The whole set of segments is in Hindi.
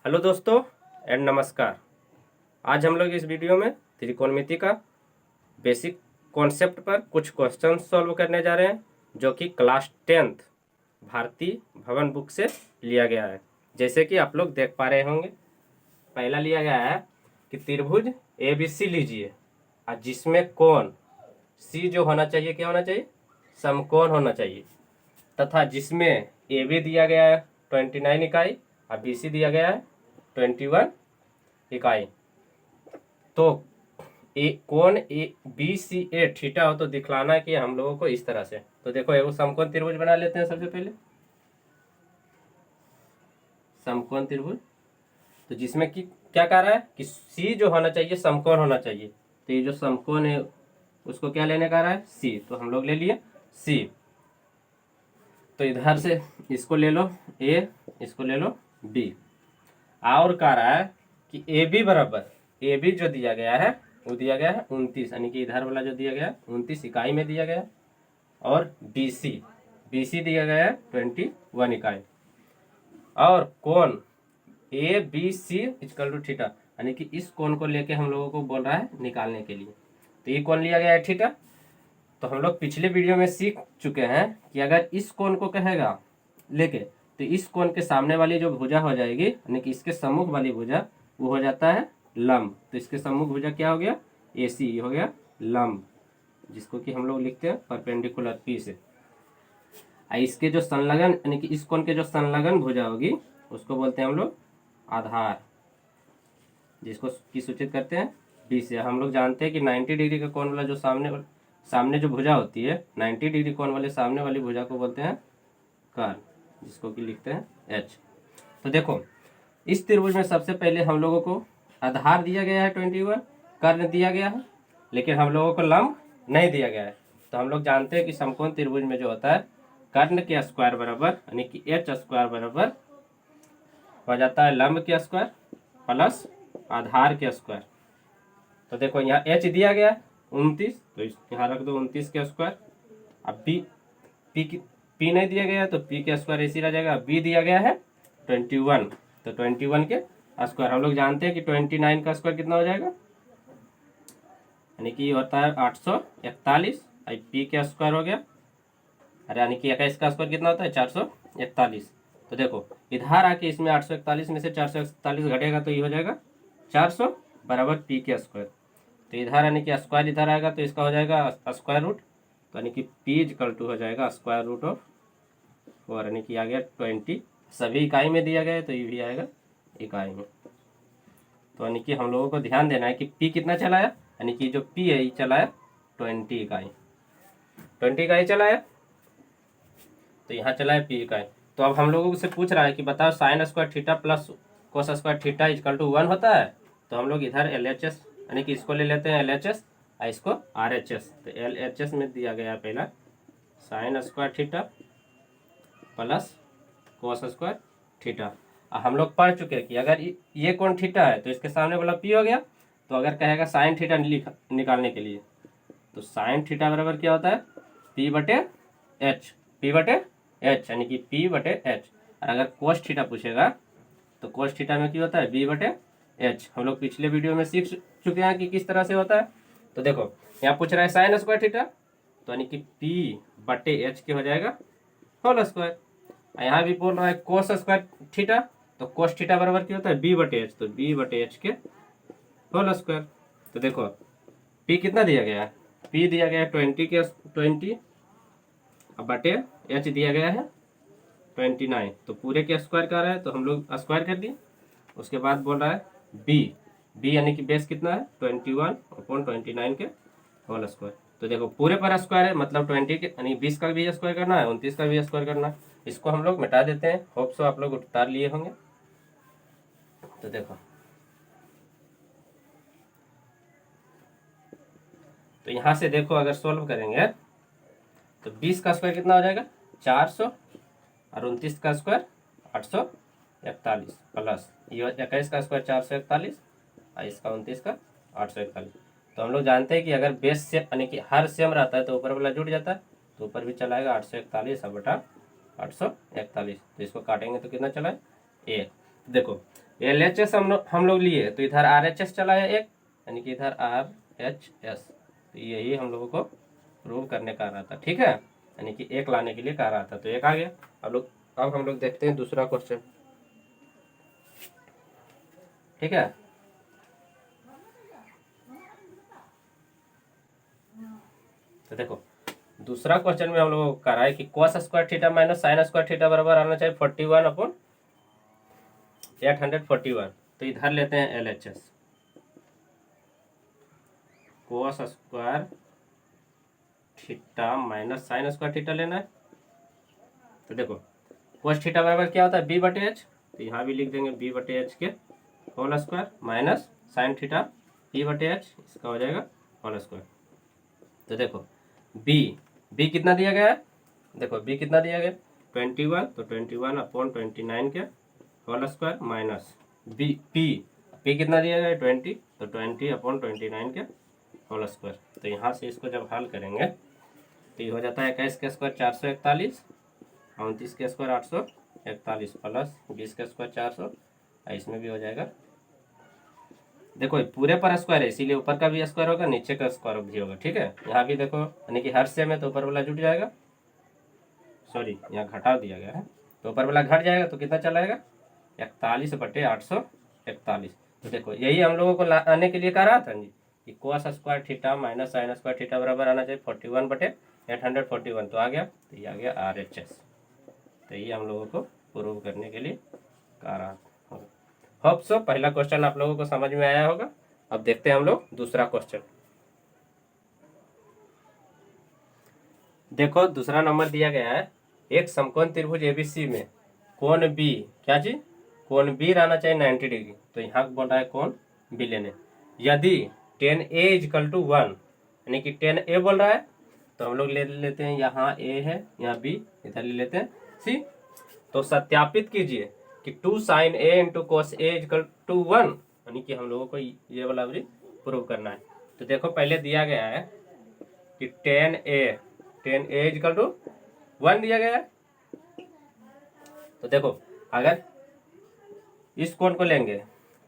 हेलो दोस्तों एंड नमस्कार। आज हम लोग इस वीडियो में त्रिकोणमिति का बेसिक कॉन्सेप्ट पर कुछ क्वेश्चन सॉल्व करने जा रहे हैं, जो कि क्लास 10th भारतीय भवन बुक से लिया गया है। जैसे कि आप लोग देख पा रहे होंगे, पहला लिया गया है कि त्रिभुज ABC लीजिए और जिसमें कोण C जो होना चाहिए, क्या होना चाहिए, समकोण होना चाहिए, तथा जिसमें AB दिया गया है 29 इकाई और BC दिया गया है 21 इकाई। तो कोण BCA थीटा हो तो दिखलाना है कि हम लोगों को इस तरह से। तो देखो एगो समकोण त्रिभुज बना लेते हैं। सबसे पहले समकोण त्रिभुज, तो जिसमें कि क्या कह रहा है कि C जो होना चाहिए समकोण होना चाहिए। तो ये जो समकोण है उसको क्या लेने का रहा है, C। तो हम लोग ले लिए C। तो इधर से इसको ले लो A, इसको ले लो B। और कह रहा है कि AB बराबर, AB जो दिया गया है वो दिया गया है 29, यानी कि इधर वाला जो दिया गया है 29 इकाई में दिया गया है। और BC दिया गया है 21 इकाई। और कोण ABC इक्वल टू थीटा, यानी कि इस कोण को लेके हम लोगों को बोल रहा है निकालने के लिए। तो ये कोण लिया गया है थीटा। तो हम लोग पिछले वीडियो में सीख चुके हैं कि अगर इस कोण को कहेगा लेके, तो इस कोण के सामने वाली जो भुजा हो जाएगी, यानी कि इसके सम्मुख वाली भुजा, वो हो जाता है लंब। तो इसके सम्मुख भुजा क्या हो गया, AC हो गया लंब, जिसको कि हम लोग लिखते हैं परपेंडिकुलर P से। इसके जो संलग्न, यानी कि इस कोण के जो संलग्न भुजा होगी उसको बोलते हैं हम लोग आधार, जिसको की सूचित करते हैं B से। हम लोग जानते हैं कि 90 डिग्री का कोण वाला जो सामने जो भुजा होती है, 90 डिग्री कोण वाले सामने वाली भुजा को बोलते हैं कर्ण, जिसको कि लिखते हैं H। तो देखो इस त्रिभुज में सबसे पहले हम लोगों को आधार दिया गया है 21, कर्ण दिया गया है, लेकिन हम लोगों को लंब नहीं दिया गया है। तो हम लोग जानते हैं कि समकोण त्रिभुज में जो होता है, कर्ण के स्क्वायर बराबर, यानी कि H स्क्वायर बराबर हो जाता है लंब के स्क्वायर प्लस आधार के स्क्वायर। तो देखो यहाँ H दिया गया 29, तो यहाँ रख दो 29 के स्क्वायर। अब P नहीं दिया गया है तो P के स्क्वायर ऐसे रह जाएगा। B दिया गया है 21, तो 21 के स्क्वायर। हम लोग जानते हैं कि 29 का स्क्वायर कितना हो जाएगा, यानी कि ये होता है 841। P के स्क्वायर हो गया, अरे यानी कि 21 का स्क्वायर कितना होता है 441। तो देखो इधर आके इसमें 841 में से 441 घटेगा तो ये हो जाएगा 400 बराबर P के स्क्वायर। तो इधर यानी कि स्क्वायर इधर आएगा तो इसका हो जाएगा स्क्वायर रूट, तो यानी कि P इक्वल टू हो जाएगा स्क्वायर रूट ऑफ 4, यानी कि आ गया 20। सभी इकाई में दिया गया है तो ये भी आएगा इकाई में। तो यानी कि हम लोगों को ध्यान देना है कि P कितना चलाया, यानी कि जो P है ये चलाया 20 इकाई, 20 इकाई चलाया, तो यहाँ चलाया P इकाई। तो अब हम लोगों से पूछ रहा है कि बताओ sine square theta plus cos square theta equal to 1 होता है। तो हम लोग इधर LHS, यानी कि इसको ले लेते हैं LHS और इसको RHS। तो LHS में दिया गया पहला sign square theta plus cos square theta. हम लोग पढ़ चुके हैं कि अगर ये कोण थीटा है तो इसके सामने वाला P हो गया। तो अगर कहेगा साइन थीटा निकालने के लिए, तो साइन थीटा बराबर क्या होता है P बटे H, यानी कि P बटे H। और अगर कोस थीटा पूछेगा तो कोस थीटा में क्या होता है B बटे H। हम लोग पिछले वीडियो में सीख चुके हैं कि किस तरह से होता है। तो देखो यहाँ पूछ रहा है साइन स्क्वायर थीटा, तो यानी कि P बटे H के हो जाएगा होल स्क्वायर। यहाँ भी बोल रहा है कोस स्क्वायर थीटा, तो कोस थीटा बराबर क्या होता है B बटे H, तो B बटे H के होल स्क्वायर। तो देखो P कितना दिया गया है, P दिया गया है 20 बटे H दिया गया है 29, तो पूरे के स्क्वायर कर रहा है तो हम लोग स्क्वायर कर दिए। उसके बाद बोल रहा है B यानी कि बेस कितना है 21/29 के होल स्क्वायर। तो देखो पूरे पर स्क्वायर है, मतलब 20 के, यानी 20 का भी स्क्वायर करना है, 29 का भी स्क्वायर करना है। इसको हम लोग मिटा देते हैं, होप सो आप लोग उतार लिए होंगे। तो देखो तो यहाँ से देखो अगर सोल्व करेंगे तो 20 का स्क्वायर कितना हो जाएगा 400, और 29 का स्क्वायर 841 प्लस ये 21 का स्क्वायर 441 और इसका 29 का 841। तो हम लोग जानते हैं कि अगर बेस से यानी कि हर सेम रहता है तो ऊपर वाला जुड़ जाता है, तो ऊपर भी चलाएगा 841 बटा 841। तो इसको काटेंगे तो कितना चला है 1। देखो LHS हम लोग लिए तो इधर RHS चला है एक, यानी कि इधर RHS। तो यही हम लोगों को प्रूव करने का रहा था, ठीक है, यानी कि एक लाने के लिए कह रहा था, तो एक आ गया। अब हम लोग देखते हैं दूसरा क्वेश्चन, ठीक है। तो देखो दूसरा क्वेश्चन में हम लोग को कह रहा है कि cos square theta minus sign square theta बराबर आना चाहिए 41/841। तो इधर लेते हैं LHS, cos square theta minus sign square theta लेना है। तो देखो cos थीटा बराबर क्या होता है B/H, तो यहाँ भी लिख देंगे B/H के whole square minus sine theta P/H, इसका हो जाएगा होल स्क्वायर। तो देखो बी कितना दिया गया है, देखो बी कितना दिया गया 21, तो 21/29 के होल स्क्वायर माइनस पी कितना दिया गया 20, तो 20/29 के होल स्क्वायर। तो यहाँ से इसको जब हल करेंगे तो ये हो जाता है 21 के स्क्वायर 441, 29 के स्क्वायर 841 प्लस 20 के स्क्वायर 400, इसमें भी हो जाएगा। देखो पूरे पर स्क्वायर है इसीलिए ऊपर का भी स्क्वायर होगा, नीचे का स्क्वायर भी होगा, ठीक है। यहाँ भी देखो यानी कि हर सेम है तो ऊपर वाला जुट जाएगा, सॉरी यहाँ घटा दिया गया है, तो ऊपर वाला घट जाएगा तो कितना चला जाएगा 41/841। तो देखो यही हम लोगों को आने के लिए कह रहा था जी कि कोस square theta minus sign square theta बराबर आना चाहिए 41/841, तो आ गया, तो ये आ गया RHS। तो ये हम लोगों को प्रूव करने के लिए कह रहा था। होप सो पहला क्वेश्चन आप लोगों को समझ में आया होगा। अब देखते हैं हम लोग दूसरा क्वेश्चन। देखो दूसरा नंबर दिया गया है, एक समकोण त्रिभुज ABC में कोण B, क्या चीज कोण B रहना चाहिए 90 डिग्री। तो यहाँ बोल रहा है कोण B लेने, यदि tan A = 1, यानी कि tan A बोल रहा है, तो हम लोग ले लेते हैं यहाँ A है यहाँ B, इधर ले लेते हैं C। तो सत्यापित कीजिए कि 2 sin A × cos A = 1, यानी कि हम लोगों को ये वाला भी प्रूव करना है। तो देखो पहले दिया गया है कि tan A = 1 दिया गया है। तो देखो अगर इस कोण को लेंगे,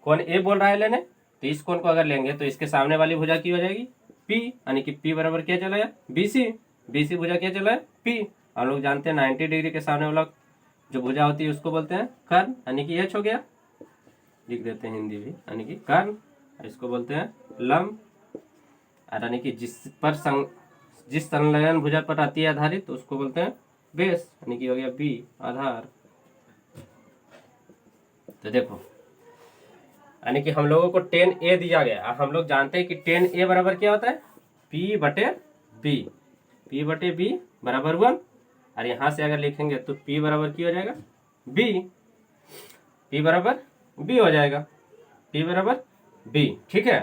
कोण A बोल रहा है लेने, तो इस कोण को अगर लेंगे तो इसके सामने वाली भुजा की हो जाएगी P, यानी कि P बराबर क्या चला है BC भुजा क्या चला है P। हम लोग जानते हैं 90 डिग्री के सामने वाला जो भुजा होती है उसको बोलते हैं कर्ण, यानी कि H हो गया, लिख देते हैं हिंदी भी, यानी कि कर्ण। इसको बोलते हैं लंब, यानी कि जिस संलग्न भुजा पर आती है आधारित तो उसको बोलते हैं बेस, यानी कि हो गया B आधार। तो देखो यानी कि हम लोगों को tan A दिया गया, हम लोग जानते हैं कि tan A बराबर क्या होता है P/B बराबर 1, और यहाँ से अगर लिखेंगे तो P बराबर क्या हो जाएगा P बराबर B हो जाएगा, P बराबर B, ठीक है।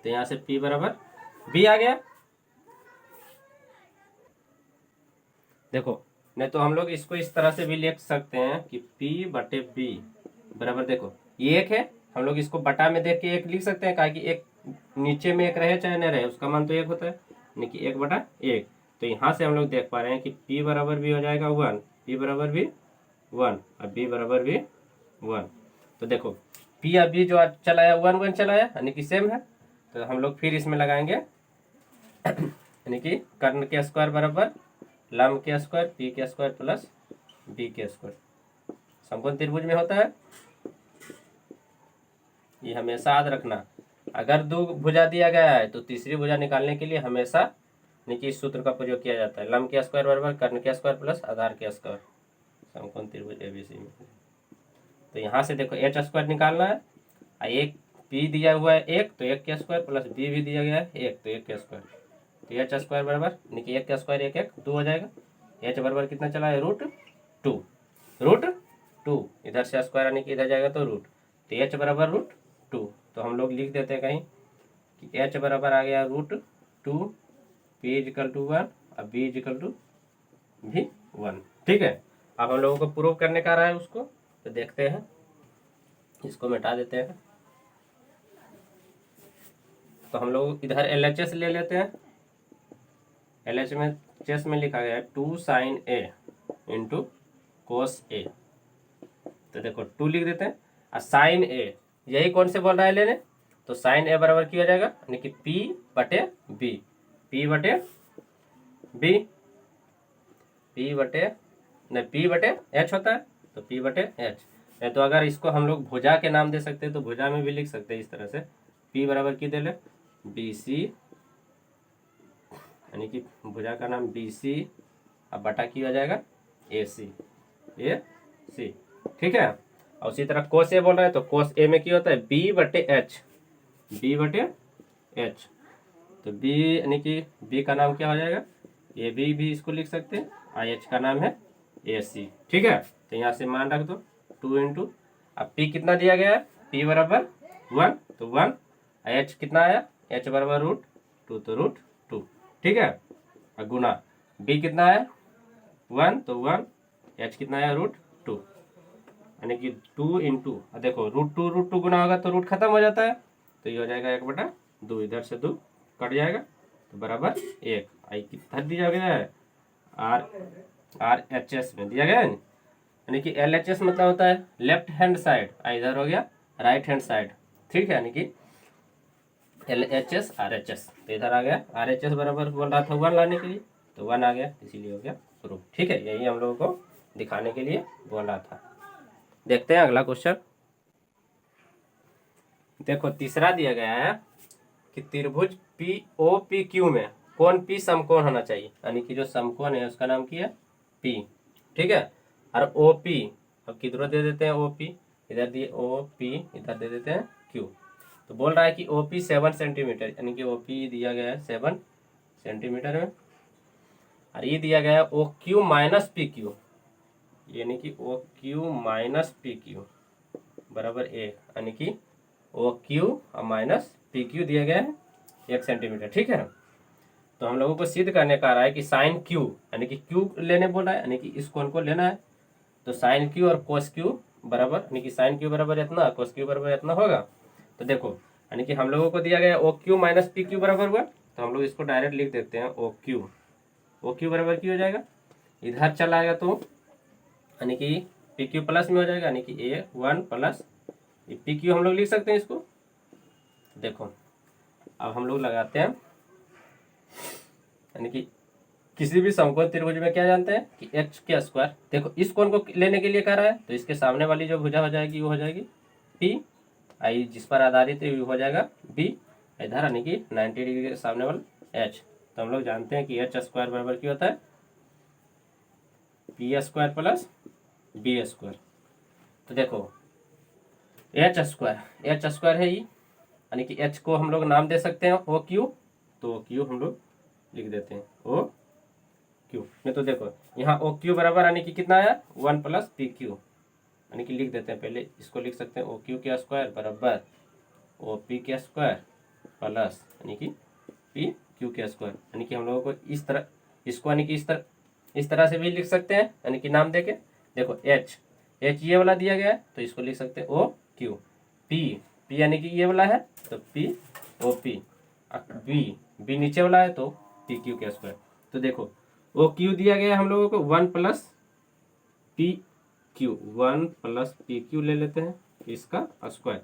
तो यहाँ से P बराबर B आ गया। देखो नहीं तो हम लोग इसको इस तरह से भी लिख सकते हैं कि P/B बराबर, देखो ये एक है, हम लोग इसको बटा में देख के एक लिख सकते हैं, कि एक नीचे में एक रहे चाहे न रहे उसका मान तो एक होता है, यानी कि 1/1। तो यहाँ से हम लोग देख पा रहे हैं कि P बराबर भी हो जाएगा 1, P बराबर भी 1 और B बराबर भी 1। तो देखो P या B जो चला है 1 चला है, यानी कि सेम है। तो हम लोग फिर इसमें लगाएंगे यानी कि कर्ण के स्क्वायर बराबर लंब के स्क्वायर P के स्क्वायर प्लस B के स्क्वायर, समकोण त्रिभुज में होता है। ये हमेशा याद रखना, अगर दो भुजा दिया गया है तो तीसरी भुजा निकालने के लिए हमेशा यानी कि इस सूत्र का प्रयोग किया जाता है, लंब के स्क्वायर बराबर कर्ण के स्क्वायर प्लस आधार के स्क्वायर, समकोण त्रिभुज ABC में। तो यहाँ से देखो H स्क्वायर निकालना है, एक P दिया हुआ है 1, तो 1 के स्क्वायर प्लस B भी दिया गया है 1, तो 1 के स्क्वायर, तो H स्क्वायर बराबर यानी कि 1 का स्क्वायर 1 2 हो जाएगा। H बराबर कितना चला है √2, इधर से स्क्वायर यानी कि इधर जाएगा तो रूट, तो H बराबर √2। तो हम लोग लिख देते हैं कहीं कि H बराबर आ गया √2, P = 1 और B = भी 1, ठीक है। अब हम लोगों को प्रूव करने का रहा है उसको, तो देखते हैं, इसको मिटा देते हैं। तो हम लोग इधर LHS ले लेते हैं, LHS में लिखा गया है 2 sin A × cos A, तो देखो 2 लिख देते हैं। और साइन ए यही कौन से बोल रहा है लेने, तो साइन ए बराबर क्या हो जाएगा, यानी कि पी बटे बी, पी बटे बी, पी बटे नहीं पी बटे एच होता है, तो पी बटे एच। नहीं तो अगर इसको हम लोग भुजा के नाम दे सकते हैं तो भुजा में भी लिख सकते हैं इस तरह से, पी बराबर की दे ले बी सी, यानी कि भुजा का नाम बी सी, अब बटा की हो जाएगा ए सी, ए सी, ठीक है। और उसी तरह कोस ए बोल रहा है तो कोस ए में क्या होता है बी बटे एच, बी बटे एच, तो बी यानी कि बी का नाम क्या हो जाएगा, ए बी भी इसको लिख सकते हैं, और एच का नाम है ए सी, ठीक है। तो यहाँ से मान रख दो 2 इंटू, अब पी कितना दिया गया है, पी बराबर 1 तो 1, एच कितना आया, एच बराबर √2 तो √2, ठीक है। और गुना बी कितना है 1 तो 1, एच कितना है √2, यानी कि 2 इंटू, देखो √2 गुना होगा तो रूट खत्म हो जाता है, तो ये हो जाएगा 1/2, इधर से 2 कट जाएगा तो बराबर 1। आई कितना दिया गया है, RHS में दिया गया है, यानी कि LHS मतलब होता है लेफ्ट हैंड साइड, इधर हो गया राइट हैंड साइड, ठीक है, यानी कि LHS RHS, तो इधर आ गया RHS बराबर बोल रहा था 1 लाने के लिए, तो 1 आ गया, इसीलिए हो गया प्रूफ, ठीक है। यही हम लोगों को दिखाने के लिए बोल रहा था। देखते हैं अगला क्वेश्चन। देखो तीसरा दिया गया है कि त्रिभुज POPQ में कौन P समकोण होना चाहिए, यानी कि जो समकोण है उसका नाम क्या है P, ठीक है। और OP अब किधर दे देते हैं, OP इधर दिए OP, इधर दे देते हैं Q, तो बोल रहा है कि OP 7 सेंटीमीटर, यानी कि OP दिया गया है 7 सेंटीमीटर में, और ये दिया गया है OQ माइनस PQ, यानी कि OQ माइनस PQ बराबर 1, यानी कि OQ और माइनस PQ दिया गया है 1 सेंटीमीटर, ठीक है। तो हम लोगों को सिद्ध करने का रहा है कि साइन Q, यानी कि Q लेने बोल रहा है, यानी कि इस कोण को लेना है, तो साइन Q और कोस Q बराबर, यानी कि साइन Q बराबर इतना, कोस Q बराबर इतना होगा। तो देखो यानी कि हम लोगों को दिया गया OQ माइनस PQ बराबर हुआ, तो हम लोग इसको डायरेक्ट लिख देते हैं OQ बराबर की हो जाएगा, इधर चला आएगा तो यानी कि PQ प्लस में हो जाएगा, यानी कि A1 प्लस PQ हम लोग लिख सकते हैं इसको। देखो अब हम लोग लगाते हैं, यानी कि किसी भी समकोण त्रिभुज में क्या जानते हैं कि x का स्क्वायर, देखो इस कोण को लेने के लिए कह रहा है तो इसके सामने वाली जो भुजा हो जाएगी वो हो जाएगी P, आई जिस पर आधारित है वो हो जाएगा B, इधर यानी कि 90 डिग्री के सामने वाला H। तो हम लोग जानते हैं कि H स्क्वायर बराबर क्या होता है P square plus B square. तो देखो H स्क्वायर है ये, यानी कि H को हम लोग नाम दे सकते हैं OQ, तो OQ हम लोग लिख देते हैं OQ में। तो देखो यहाँ OQ बराबर यानी कि कितना आया 1 प्लस PQ, यानी कि लिख देते हैं, पहले इसको लिख सकते हैं OQ का स्क्वायर बराबर OP का स्क्वायर प्लस यानी कि PQ का स्क्वायर, यानी कि हम लोगों को इस तरह इसको यानी कि इस तरह से भी लिख सकते हैं, यानी कि नाम देके। देखो H ये वाला दिया गया है तो इसको लिख सकते हैं OQ, P यानी कि ये वाला है तो POP, B नीचे वाला है तो PQ का स्क्वायर। तो देखो OQ दिया गया है हम लोगों को 1 प्लस PQ ले लेते हैं इसका स्क्वायर।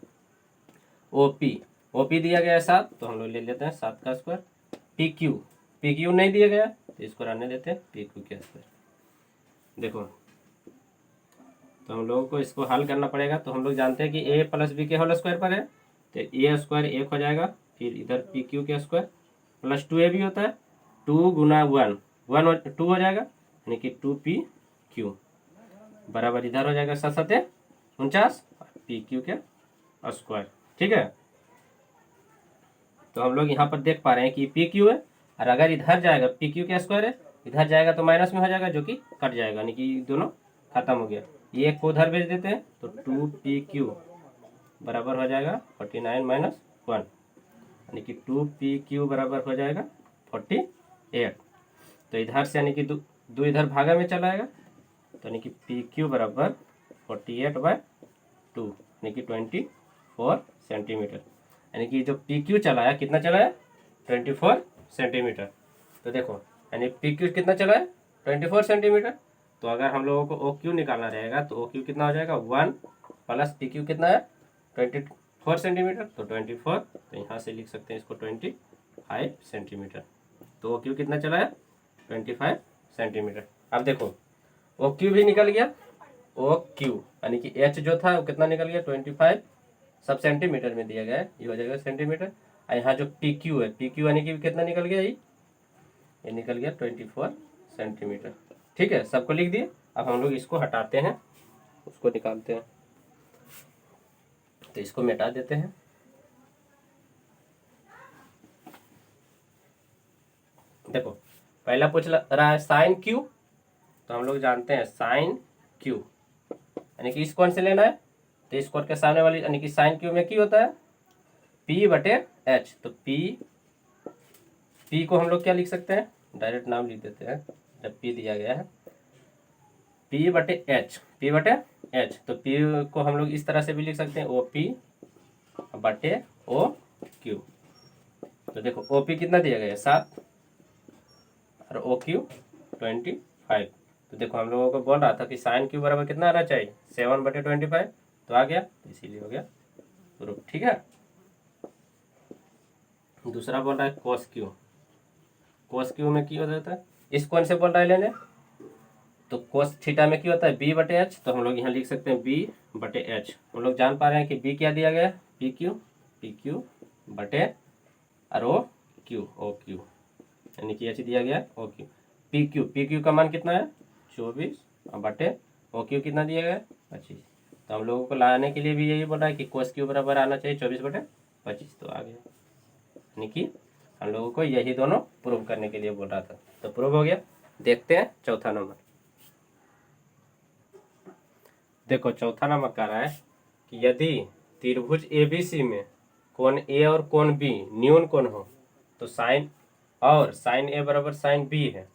OP दिया गया है 7 तो हम लोग ले लेते हैं 7 का स्क्वायर। PQ नहीं दिया गया तो इसको रहने देते हैं PQ का स्क्वायर। देखो तो हम लोगों को इसको हल करना पड़ेगा, तो हम लोग जानते हैं कि A प्लस B के होल स्क्वायर पर है तो A स्क्वायर 1 हो जाएगा, फिर इधर PQ के स्क्वायर प्लस 2AB होता है, 2 गुना 1 2 हो जाएगा, यानी कि 2PQ बराबर इधर हो जाएगा 7 7 49 PQ के स्क्वायर, ठीक है। तो हम लोग यहाँ पर देख पा रहे हैं कि PQ है, और अगर इधर जाएगा PQ का स्क्वायर है, इधर जाएगा तो माइनस में हो जाएगा जो कि कट जाएगा, यानी कि दोनों खत्म हो गया। ये एक को उधर भेज देते हैं तो 2PQ बराबर हो जाएगा 49 माइनस 1, यानी कि 2PQ बराबर हो जाएगा 48। तो इधर से यानी कि दो इधर भागा में चला आएगा, तो यानी कि PQ बराबर 48/2 यानी कि 24 सेंटीमीटर, यानी कि जो PQ चलाया कितना चलाया 24 सेंटीमीटर। तो देखो यानी PQ कितना चला है 24 सेंटीमीटर, तो अगर हम लोगों को ओ क्यू निकालना रहेगा तो ओ क्यू कितना हो जाएगा 1 प्लस पी क्यू कितना है 24 सेंटीमीटर, तो 24, तो यहाँ से लिख सकते हैं इसको 25 सेंटीमीटर। तो ओ क्यू कितना चला है 25 सेंटीमीटर। अब देखो ओ क्यू भी निकल गया, ओ क्यू यानी कि एच जो था वो कितना निकल गया 25, सब सेंटीमीटर में दिया गया है, ये हो जाएगा सेंटीमीटर। और यहाँ जो पी क्यू है, पी क्यू यानी कि कितना निकल गया, ये निकल गया 24 सेंटीमीटर। ठीक है, सबको लिख दिए। अब हम लोग इसको हटाते हैं, उसको निकालते हैं, तो इसको मिटा देते हैं। देखो पहला पूछ रहा है साइन क्यू, तो हम लोग जानते हैं साइन क्यू यानी कि इस कोण से लेना है, तो इस कोण के सामने वाली यानी कि साइन क्यू में क्या होता है P बटे H। तो P को हम लोग क्या लिख सकते हैं, डायरेक्ट नाम लिख देते हैं जब P दिया गया है, P बटे H, P बटे H। तो P को हम लोग इस तरह से भी लिख सकते हैं OP बटे OQ। तो देखो OP कितना दिया गया है 7 और OQ 25। तो देखो हम लोगों को बोल रहा था कि साइन क्यू बराबर कितना आना चाहिए 7 बटे 25, तो आ गया, इसीलिए हो गया प्रूफ। ठीक है, दूसरा बोल रहा है कोस क्यू, कोस क्यू में क्या होता है, इस कोण से बोल रहा है लेने, तो कोस थीटा में क्या होता है बी बटे एच। तो हम लोग यहाँ लिख सकते हैं बी बटे एच। हम लोग जान पा रहे हैं कि बी क्या दिया गया है पी क्यू बटे और ओ क्यू यानी कि एच दिया गया है ओ क्यू। पी क्यू का मान कितना है 24 और बटे ओ क्यू कितना दिया गया है 25। तो हम लोगों को लाने के लिए भी यही बोल रहा है कि कोस क्यू बराबर आना चाहिए 24 बटे 25, तो आ गया। यानी कि हम लोगों को यही दोनों प्रूव करने के लिए बोल रहा था, तो प्रूव हो गया। देखते हैं चौथा नंबर। देखो चौथा नंबर कह रहा है कि यदि त्रिभुज ABC में कोण A और कोण B न्यून कोण हो तो साइन A बराबर साइन B है,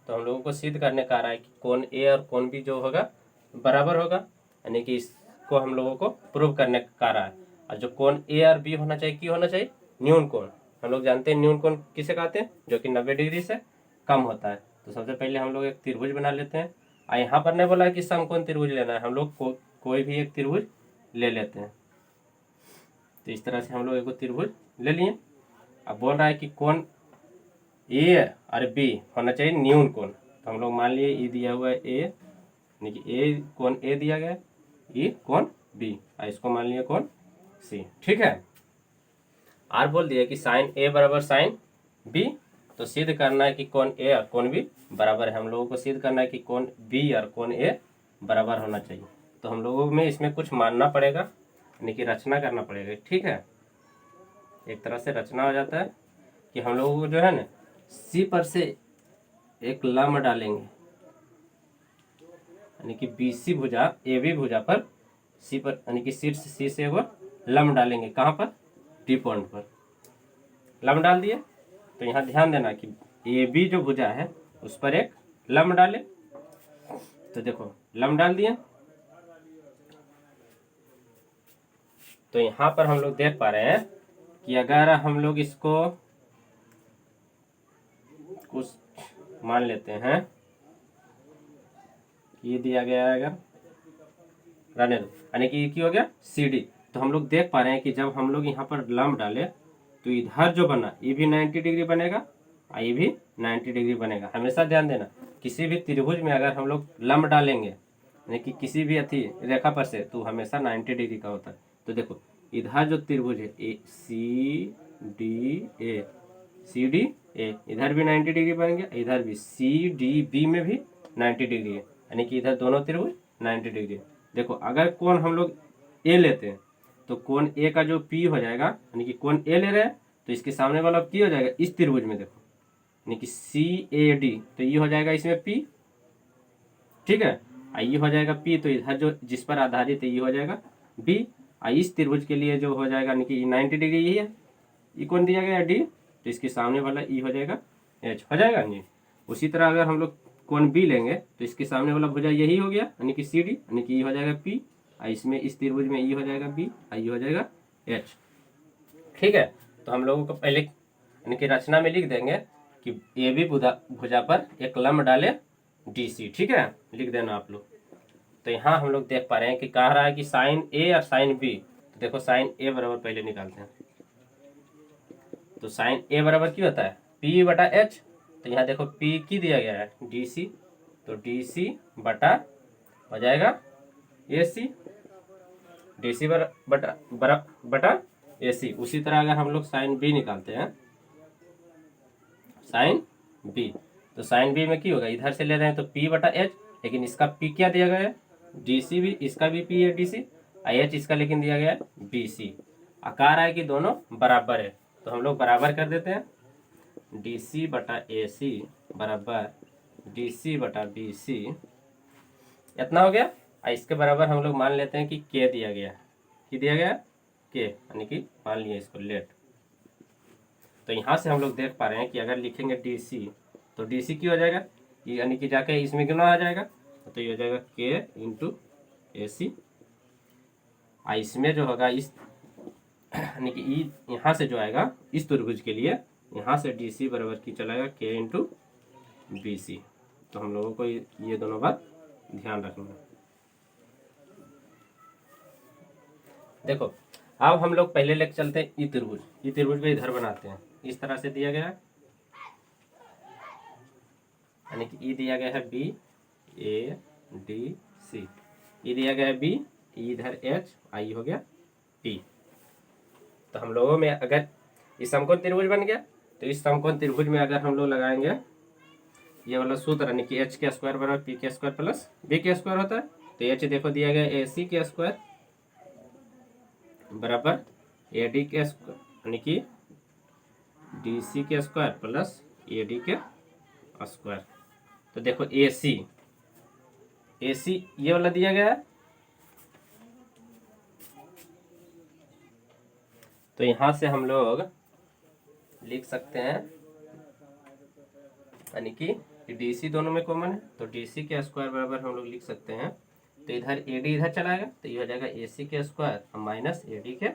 तो हम लोगों को सिद्ध करने का रहा है कि कोण A और कोण B जो होगा बराबर होगा, यानी कि इसको हम लोगों को प्रूव करने का रहा है। और जो कोण A और B होना चाहिए क्या होना चाहिए न्यून कोण। हम लोग जानते हैं न्यून कोण किसे कहते हैं, जो कि 90 डिग्री से कम होता है। तो सबसे पहले हम लोग एक त्रिभुज बना लेते हैं। यहाँ पर नहीं बोला है कि समकोण त्रिभुज लेना है, हम लोग कोई भी एक त्रिभुज ले लेते हैं। तो इस तरह से हम लोग एक त्रिभुज ले लिए। अब बोल रहा है कि कोण ए और बी होना चाहिए न्यून कोण, तो हम लोग मान लिए ई दिया हुआ है ए, यानी कि ए कोण ए दिया गया, ई कोण बी, और इसको मान लिया कोण सी। ठीक है, आर बोल दिया कि साइन ए बराबर साइन बी, तो सिद्ध करना है कि कोण ए और कोण बी बराबर है। हम लोगों को सिद्ध करना है कि कोण बी और कोण ए बराबर होना चाहिए। तो हम लोगों में इसमें कुछ मानना पड़ेगा, यानी कि रचना करना पड़ेगा। ठीक है, एक तरह से रचना हो जाता है कि हम लोगों को जो है ना सी पर से एक लंब डालेंगे, यानी कि BC भुजा AB भुजा पर सी पर, यानी कि शीर्ष सी से वो लंब डालेंगे। कहाँ पर डी पॉइंट पर लंब डाल दिए। तो यहाँ ध्यान देना कि AB जो भुजा है उस पर एक लंब डाले। तो देखो लंब डाल दिए, तो यहाँ पर हम लोग देख पा रहे हैं कि अगर हम लोग इसको कुछ मान लेते हैं, ये दिया गया है, अगर रहने दो, यानी कि क्या हो गया CD। तो हम लोग देख पा रहे हैं कि जब हम लोग यहाँ पर लंब डाले तो इधर जो बना ये भी 90 डिग्री बनेगा और ये भी 90 डिग्री बनेगा। हमेशा ध्यान देना किसी भी त्रिभुज में अगर हम लोग लंब डालेंगे यानी कि किसी भी अथी रेखा पर से, तो हमेशा 90 डिग्री का होता है। तो देखो इधर जो त्रिभुज है CD A, इधर भी 90 डिग्री बन गया, इधर भी CDB में भी 90 डिग्री है, यानी कि इधर दोनों त्रिभुज 90 डिग्री है। देखो अगर कोण हम लोग A लेते हैं तो कोण A का जो P हो जाएगा, यानी कि कोण A ले रहे हैं तो इसके सामने वाला P हो जाएगा इस त्रिभुज में, देखो यानी कि CAD, तो ये हो जाएगा इसमें P। ठीक है, ये हो जाएगा P, तो इधर जो जिस पर आधारित है ये हो जाएगा B। इस त्रिभुज के लिए जो हो जाएगा यानी कि 90 डिग्री यही है, ये कौन दिया गया D, तो इसके सामने वाला E हो जाएगा H, हो जाएगा नहीं। उसी तरह अगर हम लोग कोण B लेंगे तो इसके सामने वाला भुजा यही हो गया, यानी कि CD, यानी कि E हो जाएगा P, इसमें इस त्रिभुज में E हो जाएगा B, ये हो जाएगा H। ठीक है, तो हम लोगों को पहले यानी कि रचना में लिख देंगे कि AB भुजा पर एक लंब डाले डी सी। ठीक है, लिख देना आप लोग। तो यहाँ हम लोग देख पा रहे हैं कि कह रहा है कि साइन ए और साइन बी। तो देखो साइन ए बराबर पहले निकालते हैं। तो साइन ए बराबर क्या होता है, पी बटा एच। तो यहाँ देखो पी की दिया गया है डी सी, तो डी सी बटा हो जाएगा ए सी, डी सी बटा ए सी। उसी तरह अगर हम लोग साइन बी निकालते हैं, साइन बी, तो साइन बी में क्या होगा, इधर से ले रहे हैं तो पी बटा एच, लेकिन इसका पी क्या दिया गया है डी सी, भी इसका भी पी है डी सी, एच इसका लेकिन दिया गया है बी सी। आकार है कि दोनों बराबर है, तो हम लोग बराबर कर देते हैं। डी सी बटा ए सी बराबर डी सी बटा बी सी, इतना हो गया। और इसके बराबर हम लोग मान लेते हैं कि के दिया गया, कि दिया गया के, यानी कि मान लिया इसको लेट। तो यहाँ से हम लोग देख पा रहे हैं कि अगर लिखेंगे डी सी, तो डी सी क्या हो जाएगा, यानी कि जाके इसमें कितना आ जाएगा, तो ये हो जाएगा के इंटू ए सी। और इसमें जो होगा इस, यानी कि ई यहाँ से जो आएगा इस त्रिभुज के लिए, यहाँ से डी सी बराबर की चलाएगा के इंटू बी सी। तो हम लोगों को ये दोनों बात ध्यान रखना है। देखो अब हम लोग पहले लेके चलते हैं ई त्रिभुज। ई त्रिभुज को इधर बनाते हैं, इस तरह से दिया गया है, यानी कि ई दिया गया है बी ए डी सी, ई दिया गया है बी, इधर एच, आई हो गया पी। तो हम लोगों में अगर इस समकोण त्रिभुज बन गया, तो इस समकोण त्रिभुज में अगर हम लोग लगाएंगे ये वाला सूत्र, यानी कि एच के स्क्वायर बराबर पी के स्क्वायर प्लस बी के स्क्वायर होता है। तो एच देखो दिया गया ए सी के स्क्वायर बराबर ए डी के स्क्वायर, यानी कि डी सी के स्क्वायर प्लस ए डी के स्क्वायर। तो देखो ए सी ये वाला दिया गया है, तो यहाँ से हम लोग लिख सकते हैं, यानी कि डी सी दोनों में कॉमन है, तो डी सी के स्क्वायर बराबर हम लोग लिख सकते हैं। तो इधर ए डी इधर चलाएगा, तो ये हो जाएगा ए सी के स्क्वायर माइनस ए डी के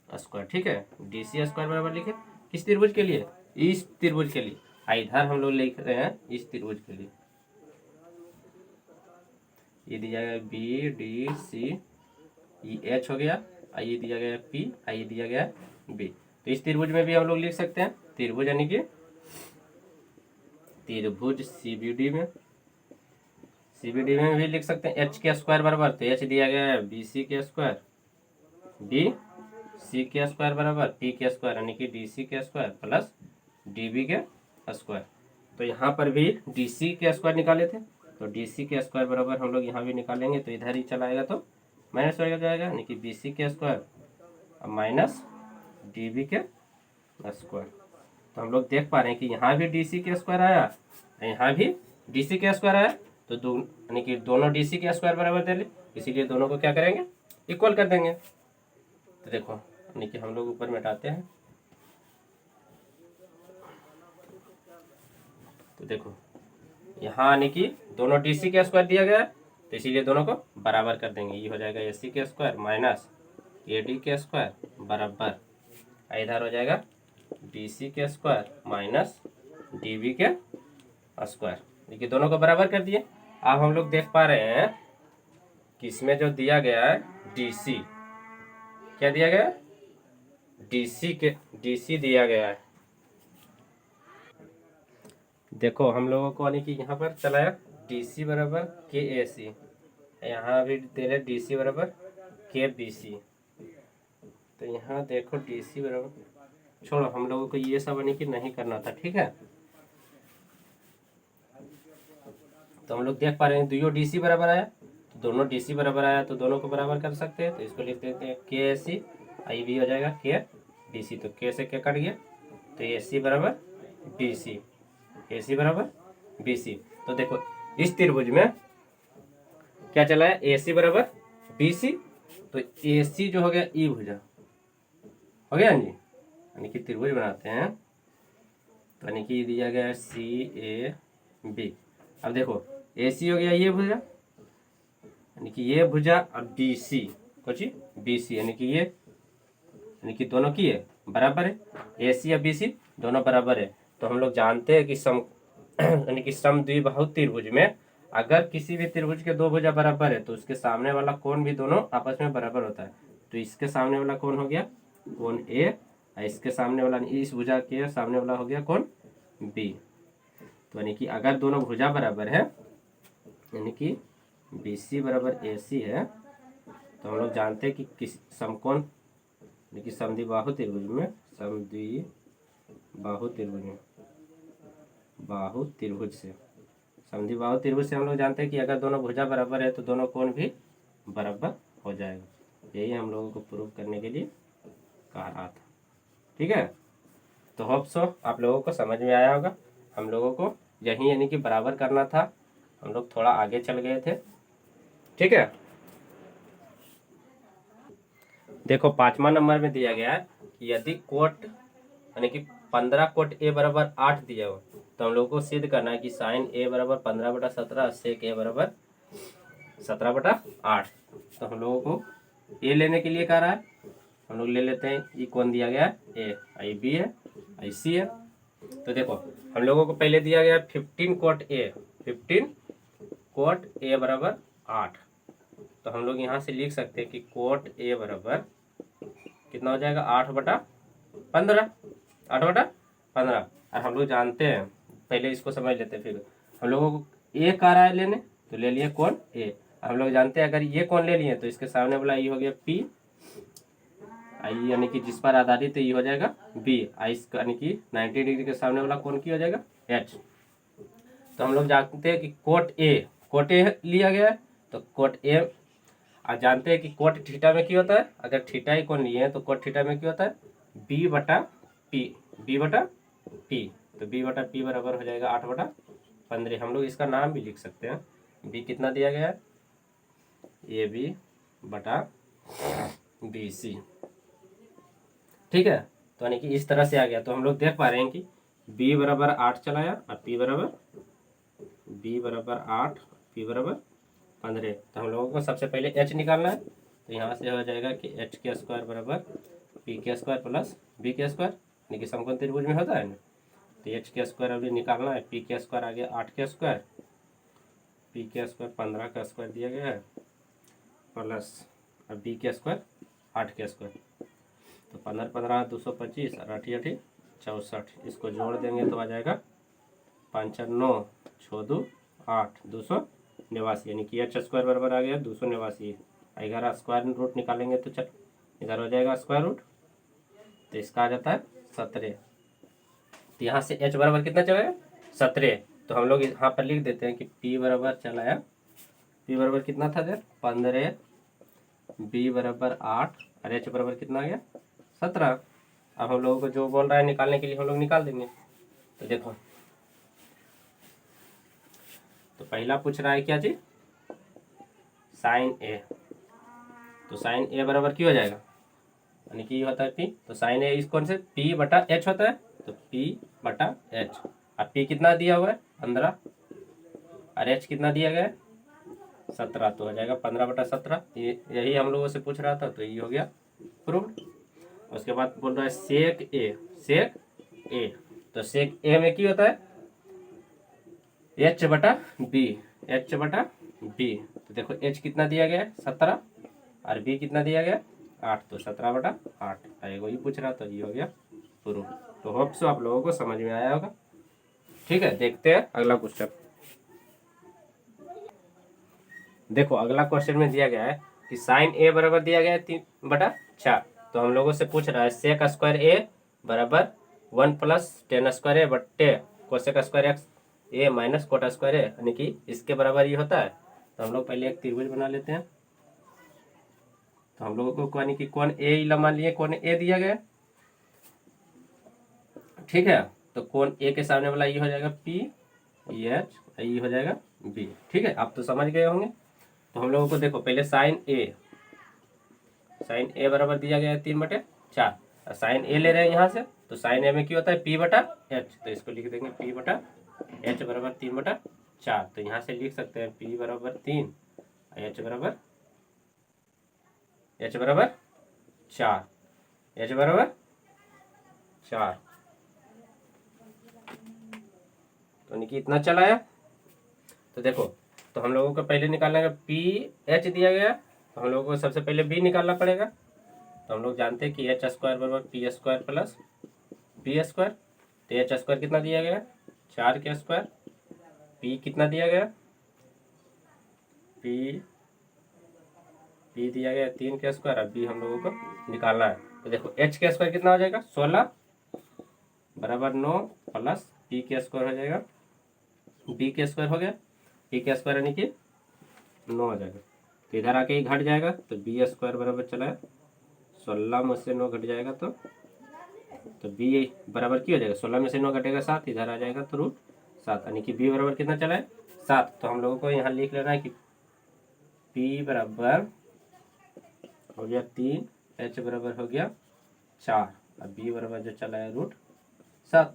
स्क्वायर। ठीक है, डी सी स्क्वायर बराबर लिखे किस त्रिभुज के लिए, इस त्रिभुज के लिए। इधर हम लोग लिख रहे हैं इस त्रिभुज के लिए, ये दिया गया बी डी सी, ये एच हो गया, ये दिया गया पी, ये दिया गया बी। तो इस त्रिभुज में भी हम लोग लिख सकते हैं त्रिभुज, यानी कि त्रिभुज सीबीडी में, सीबीडी में भी लिख सकते हैं एच के स्क्वायर बराबर, तो एच दिया गया है बी सी के स्क्वायर, बी सी के स्क्वायर बराबर पी के स्क्वायर, यानी कि डी सी के स्क्वायर प्लस डी बी के स्क्वायर। तो यहाँ पर भी डी सी के स्क्वायर निकाले थे, तो डी सी के स्क्वायर बराबर हम लोग यहाँ भी निकालेंगे, तो इधर ही चलाएगा तो माइनस हो जाएगा, यानी कि बी सी के स्क्वायर माइनस डी बी के स्क्वायर। तो हम लोग देख पा रहे हैं कि यहाँ भी डी सी के स्क्वायर आया, यहाँ भी डी सी के स्क्वायर आया, तो दो, यानी कि दोनों डी सी के स्क्वायर बराबर दे ले, इसीलिए दोनों को क्या करेंगे, इक्वल कर देंगे। तो देखो, यानी कि हम लोग ऊपर में हटाते हैं, तो देखो यहाँ यानी कि दोनों डी सी के स्क्वायर दिया गया है, तो इसीलिए दोनों को बराबर कर देंगे। ये हो जाएगा ए सी के स्क्वायर माइनस ए डी के स्क्वायर बराबर, इधर हो जाएगा डी सी के स्क्वायर माइनस डी बी के स्क्वायर। देखिए दोनों को बराबर कर दिए। अब हम लोग देख पा रहे हैं कि इसमें जो दिया गया है डी सी, क्या दिया गया है, डी सी दिया गया है। देखो हम लोगों को यानी कि यहाँ पर चलाया डी सी बराबर के ए सी, यहाँ भी दे रहे डी सी बराबर के बी सी। तो यहाँ देखो डी सी बराबर, छोड़ो हम लोगों को ये सब यानी कि नहीं करना था, ठीक है। तो हम लोग देख पा रहे हैं दोनों डी सी बराबर आया, तो दोनों डी सी बराबर आया, तो दोनों को बराबर कर सकते हैं। तो इसको लिख देते हैं के ए सी, आई भी हो जाएगा के बी सी, तो के से के कट गया, तो ए सी बराबर बी सी, ए सी बराबर बी सी। तो देखो इस त्रिभुज में क्या चला है, ए सी बराबर बी सी, तो ए सी जो हो गया ई भुजा हो गया जी, यानी कि त्रिभुज बनाते हैं, तो यानी कि दिया गया है सी ए बी। अब देखो ए सी हो गया ये भुजा, यानी कि ये भुजा, और बी सी कुछ बी सी, यानी कि ये, यानी कि दोनों की है बराबर है, ए सी या बी सी दोनों बराबर है। तो हम लोग जानते हैं कि यानी कि समद्विबाहु त्रिभुज में अगर किसी भी त्रिभुज के दो भुजा बराबर है तो उसके सामने वाला कोण भी दोनों आपस में बराबर होता है। तो इसके सामने वाला कोण हो गया कोण ए और इसके सामने वाला इस भुजा के सामने वाला हो गया कोण बी। तो यानी कि अगर दोनों भुजा बराबर है यानी कि बी सी बराबर ए सी है तो हम लोग जानते हैं कि किस समकोण यानी कि समद्विबाहु त्रिभुज में समद्विबाहु त्रिभुज में बाहु त्रिभुज से समद्विबाहु त्रिभुज से हम लोग जानते हैं कि अगर दोनों भुजा बराबर है तो दोनों कोण भी बराबर हो जाएगा। यही हम लोगों को प्रूव करने के लिए कहा रहा था। ठीक है, तो होप सो आप लोगों को समझ में आया होगा। हम लोगों को यही यानी कि बराबर करना था, हम लोग थोड़ा आगे चल गए थे। ठीक है, देखो 5वां नंबर में दिया गया है कि यदि कोट यानी कि 15 कोट ए बराबर 8 दिया हो तो हम लोग को सिद्ध करना है कि साइन ए बराबर 15/17 सेक ए बराबर 17/8। तो हम लोगों को ए लेने के लिए कह रहा है, हम लोग ले लेते हैं। ये कौन दिया गया है? ए, आई बी है, आई सी है। तो देखो हम लोगों को पहले दिया गया 15 कोट ए, 15 कोट ए बराबर 8। तो हम लोग यहाँ से लिख सकते हैं कि कोट ए बराबर कितना हो जाएगा 8/15, 8/15। और हम लोग जानते हैं, पहले इसको समझ लेते हैं, फिर हम लोगों को ए कह रहा है लेने तो ले लिए कौन ए। हम लोग जानते हैं अगर ये कौन ले लिए तो इसके सामने वाला ये हो गया पी, आई यानी कि जिस पर आधारित है ये हो जाएगा बी, आई यानी कि 90 डिग्री के सामने वाला कौन की हो जाएगा एच। तो हम लोग जानते हैं कि कोट ए लिया गया है तो कोट ए, और जानते हैं कि कोट थीटा में क्या होता है, अगर थीटा ही कौन लिए हैं तो कोट थीटा में क्या होता है बी बटा पी, बी बटा पी। तो बी बटा पी बराबर हो जाएगा 8/15। हम लोग इसका नाम भी लिख सकते हैं, बी कितना दिया गया है ए बी बटा बी सी। ठीक है, तो यानी कि इस तरह से आ गया। तो हम लोग देख पा रहे हैं कि b बराबर 8 चलाया और b बराबर 8, p बराबर 15। तो हम लोगों को सबसे पहले h निकालना है। तो यहाँ से हो जाएगा कि h के स्क्वायर बराबर p के स्क्वायर प्लस b के स्क्वायर, यानी कि समकोण त्रिभुज में होता है ना। तो h के स्क्वायर अभी निकालना है, p के स्क्वायर आ गया 8 के स्क्वायर, p के स्क्वायर 15 का स्क्वायर दिया गया है प्लस अब b के स्क्वायर 8 के स्क्वायर। तो 15 225 और 8 64, इसको जोड़ देंगे तो आ जाएगा 5 9 6 2 8 289, यानी कि एच स्क्वायर बराबर आ गया 289। इधर स्क्वायर रूट निकालेंगे तो चल इधर हो जाएगा स्क्वायर रूट, तो इसका आ जाता है 17। तो यहाँ से एच बराबर कितना चलेगा 17। तो हम लोग यहाँ पर लिख देते हैं कि पी बराबर चलाया, पी बराबर कितना था इधर 15, बी बराबर 8 और एच बराबर कितना आ गया 17। अब हम लोगों को जो बोल रहा है निकालने के लिए हम लोग निकाल देंगे। तो देखो तो पहला पूछ रहा है क्या चीज साइन ए। तो साइन ए बराबर क्या हो जाएगा, यानी कि होता है पी। तो साइन ए इस कौन से पी बटा एच होता है, तो पी बटा एच। अब पी कितना दिया हुआ है 15 और एच कितना दिया गया है 17, तो हो जाएगा 15/17। यही हम लोगों से पूछ रहा था, तो ये हो गया प्रूव्ड। उसके बाद बोल रहा है सेक ए, सेक ए। तो सेक ए में क्या होता है एच बटा बी, एच बटा बी। तो देखो एच कितना दिया गया है 17 और बी कितना दिया गया 8, तो 17/8 आएगा। ये पूछ रहा था, ये हो गया प्रूव। तो होप सो आप लोगों को समझ में आया होगा। ठीक है, देखते हैं अगला क्वेश्चन। देखो अगला क्वेश्चन में दिया गया है कि साइन ए बराबर दिया गया है 3/4। तो हम लोगों से पूछ रहा है सेक स्क्वायर ए बराबर 1 + tan स्क्वायर ए बट्टे कोसेक स्क्वायर एक्स ए माइनस कोटा स्क्वायर ए, यानी कि इसके बराबर ये होता है। तो हम लोग पहले एक त्रिभुज बना लेते हैं। तो हम लोगों को यानी कि कौन ए मान लिए कौन ए दिया गया, ठीक है। तो कौन ए के सामने वाला ये हो जाएगा पी एच, ये हो जाएगा बी। ठीक है, आप तो समझ गए होंगे। तो हम लोगों को देखो पहले साइन ए बराबर दिया गया है 3/4 और साइन ए ले रहे हैं यहाँ से। तो साइन ए में क्या होता है p बटा एच, तो इसको लिख देंगे p बटा एच बराबर 3/4। तो यहाँ से लिख सकते हैं p बराबर 3 और एच बराबर 4, एच बराबर 4। यानी कि इतना चला आया। तो देखो, तो हम लोगों को पहले निकालना है पी एच दिया गया, तो हम लोगों को सबसे पहले बी निकालना पड़ेगा। तो हम लोग जानते हैं कि एच स्क्वायर बराबर P square plus B square. तो एच स्क्वायर कितना दिया गया, 4 के स्क्वायर, पी कितना दिया गया, पी दिया गया 3 के स्क्वायर, अब बी हम लोगों को निकालना है। तो देखो एच के स्क्वायर कितना हो जाएगा, 16 बराबर 9 प्लस पी के स्क्वायर हो जाएगा, बी के स्क्वायर हो गया, पी के स्क्वायर यानी कि 9 हो जाएगा। तो इधर आके ही घट जाएगा, तो बी स्क्वायर बराबर चला है 16 में से 9 घट जाएगा, तो बी बराबर क्या हो जाएगा, 16 में से 9 घटेगा 7, इधर आ जाएगा तो रूट 7, यानी कि बी बराबर कितना चला है 7। तो हम लोगों को यहाँ लिख लेना है कि पी बराबर हो गया 3, एच बराबर हो गया 4, और बी बराबर जो चला है रूट 7।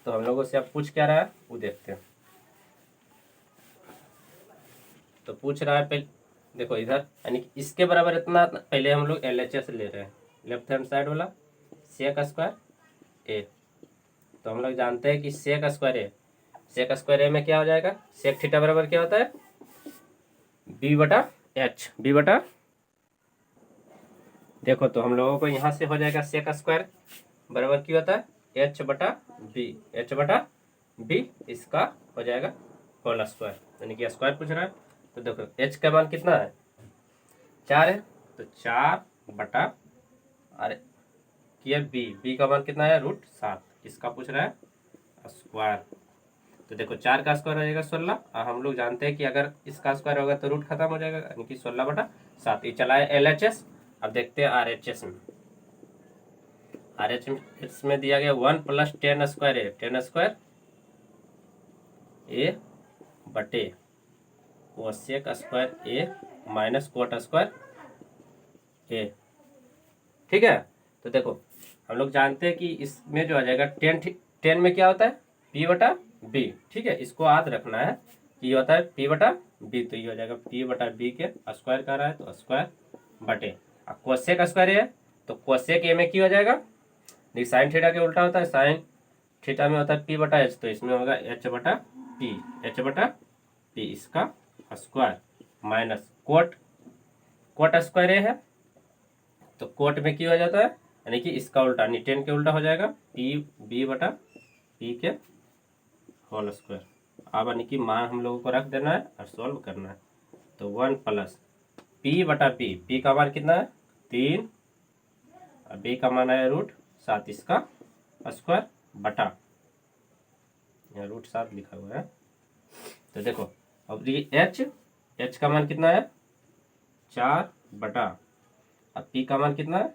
तो हम लोगों से अब पूछ क्या रहा है वो देखते हैं। तो पूछ रहा है पहले देखो इधर, यानी कि इसके बराबर इतना, पहले हम लोग LHS ले रहे हैं, लेफ्ट हैंड साइड वाला सेक स्क्वायर ए। तो हम लोग जानते हैं कि सेक स्क्वायर ए में क्या हो जाएगा, सेक थीटा बराबर क्या होता है, बी बटा एच, बी बटा, देखो तो हम लोगों को यहाँ से हो जाएगा सेक स्क्वायर बराबर क्या होता है, एच बटा बी, एच बटा बी, इसका हो जाएगा होल स्क्वायर, यानी कि स्क्वायर पूछ रहा है। तो देखो एच का मान कितना है, 4 है, तो 4 बटा, अरे किया बी का मान कितना है रूट 7, इसका पूछ रहा है स्क्वायर। तो देखो 4 का स्क्वायर हो जाएगा 16, और हम लोग जानते हैं कि अगर इसका स्क्वायर होगा तो रूट खत्म हो जाएगा, यानी कि 16 बटा 7। ये चला है LHS। अब देखते हैं RHS में, RHS में दिया गया 1 प्लस 10 स्क्वायर ए, 10 स्क्वायर ए बटे कोसेक स्क्वायर ए माइनस कोट स्क्वायर ए, ठीक है। तो देखो हम लोग जानते हैं कि इसमें जो आ जाएगा 10 में क्या होता है, पी बटा बी, ठीक है, इसको याद रखना है कि ये होता है पी बटा बी। तो ये हो जाएगा पी बटा बी के स्क्वायर कर रहा है, तो स्क्वायर बटे, अब कोसेक स्क्वायर ए, तो कोसेक ए में क्या हो जाएगा, देखिए साइन थीटा के उल्टा होता है, साइन थीटा में होता है पी बटा एच, तो इसमें होगा एच बटा पी, एच बटा पी इसका स्क्वायर माइनस कोट स्क्वायर ए है, तो कोट में क्या हो जाता है, यानी कि इसका उल्टा, यानी 10 के उल्टा हो जाएगा पी बी बटा पी के होल स्क्वायर। अब यानी कि मान हम लोगों को रख देना है और सॉल्व करना है। तो 1 प्लस पी बटा पी का मान कितना है 3, और बी का मान है रूट 7, इसका स्क्वायर बटा, यहाँ रूट 7 लिखा हुआ है। तो देखो अब ये एच का मान कितना है 4 बटा, अब पी का मान कितना है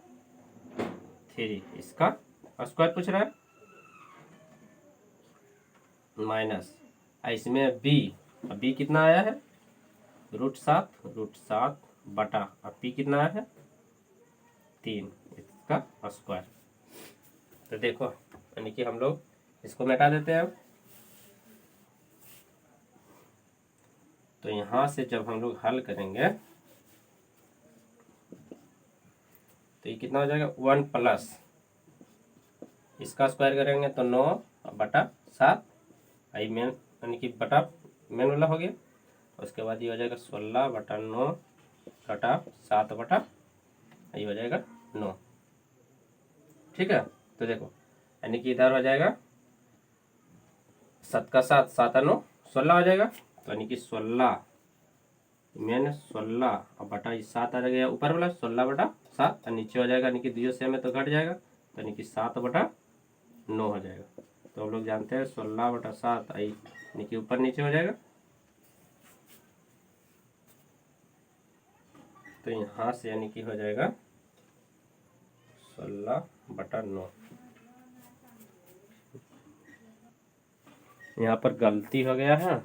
3, इसका स्क्वायर पूछ रहा है माइनस, इसमें बी कितना आया है रूट 7 बटा, अब पी कितना आया है 3, इसका स्क्वायर। तो देखो यानी कि हम लोग इसको मिटा देते हैं। तो यहाँ से जब हम लोग हल करेंगे तो ये कितना हो जाएगा 1 प्लस, इसका स्क्वायर करेंगे तो 9 बटा 7, आई मेन यानी कि बटा मेन वाला हो गया। उसके बाद ये हो जाएगा 16 बटा 9 बटा 7 बटा, ये हो जाएगा 9, ठीक है। तो देखो यानी कि इधर हो जाएगा 7 का 7, 7 और 9 16 हो जाएगा, तो यानी कि 16 मेन 16 और बटा ये 7 आ गया ऊपर वाला 16 बटा 7, और नीचे हो जाएगा यानी कि दियो से में तो घट जाएगा, तो यानी कि 7 बटा 9 हो जाएगा। तो हम लोग जानते हैं 16 बटा 7 आई यानी कि ऊपर नीचे हो जाएगा, तो यहाँ से यानी कि हो जाएगा 16 बटा 9। यहाँ पर गलती हो गया है